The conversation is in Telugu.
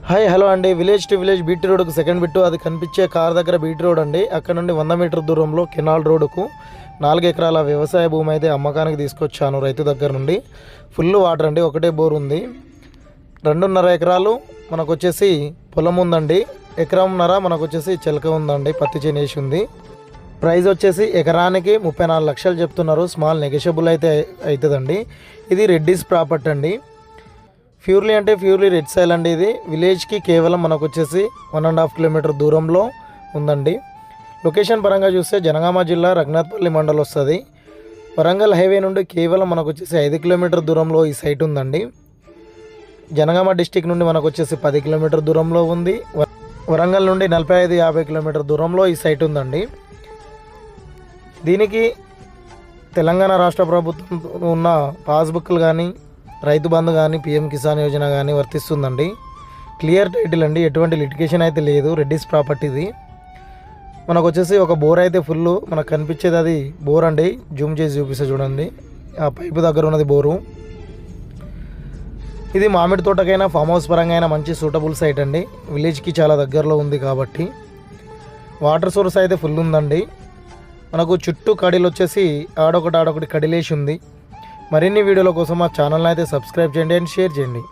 హాయ్ హలో అండి. విలేజ్ టు విలేజ్ బీటీ రోడ్కు సెకండ్ బిట్టు, అది కనిపించే కార్ దగ్గర బీటీ రోడ్ అండి. అక్కడ నుండి 100 మీటర్ దూరంలో కెనాల్ రోడ్డుకు 4 ఎకరాల వ్యవసాయ భూమి అయితే అమ్మకానికి తీసుకొచ్చాను రైతు దగ్గర నుండి. ఫుల్ వాటర్ అండి, ఒకటే బోర్ ఉంది. 2.5 ఎకరాలు మనకు వచ్చేసి పొలం ఉందండి. ఎకరంన్నర మనకు వచ్చేసి చిలక ఉందండి, పత్తి చేనేసి ఉంది. ప్రైస్ వచ్చేసి ఎకరానికి 34 లక్షలు చెప్తున్నారు. స్మాల్ నెగోషియబుల్ అయితే అవుతుందండి. ఇది రెడ్డిస్ ప్రాపర్టీ అండి. ప్యూర్లీ రెడ్ సైల్ అండి. ఇది విలేజ్కి కేవలం మనకు వచ్చేసి 1.5 కిలోమీటర్ దూరంలో ఉందండి. లొకేషన్ పరంగా చూస్తే జనగామ జిల్లా రఘునాథ్పల్లి మండలం వస్తుంది. వరంగల్ హైవే నుండి కేవలం మనకు వచ్చేసి 5 కిలోమీటర్ దూరంలో ఈ సైట్ ఉందండి. జనగామ డిస్టిక్ నుండి మనకు వచ్చేసి 10 కిలోమీటర్ దూరంలో ఉంది. వరంగల్ నుండి 45-50 కిలోమీటర్ దూరంలో ఈ సైట్ ఉందండి. దీనికి తెలంగాణ రాష్ట్ర ప్రభుత్వం ఉన్న పాస్బుక్లు కానీ, రైతు బంధు కానీ, పిఎం కిసాన్ యోజన కానీ వర్తిస్తుందండి. క్లియర్ టైటిల్ అండి, ఎటువంటి లిటిగేషన్ అయితే లేదు. రెడ్డిస్ ప్రాపర్టీది. మనకు వచ్చేసి ఒక బోర్ అయితే ఫుల్ మనకు కనిపించేది అది బోర్ అండి. జూమ్ చేసి చూపిస్తే చూడండి, ఆ పైపు దగ్గర ఉన్నది బోరు. ఇది మామిడి తోటకైనా ఫామ్ హౌస్ పరంగా అయినా మంచి సూటబుల్ సైట్ అండి. విలేజ్కి చాలా దగ్గరలో ఉంది కాబట్టి. వాటర్ సోర్స్ అయితే ఫుల్ ఉందండి. మనకు చుట్టూ కడీలు వచ్చేసి ఆడొకటి కడిలేసి ఉంది. మరిన్ని వీడియోల కోసం మా ఛానల్ని అయితే సబ్స్క్రైబ్ చేయండి అండ్ షేర్ చేయండి.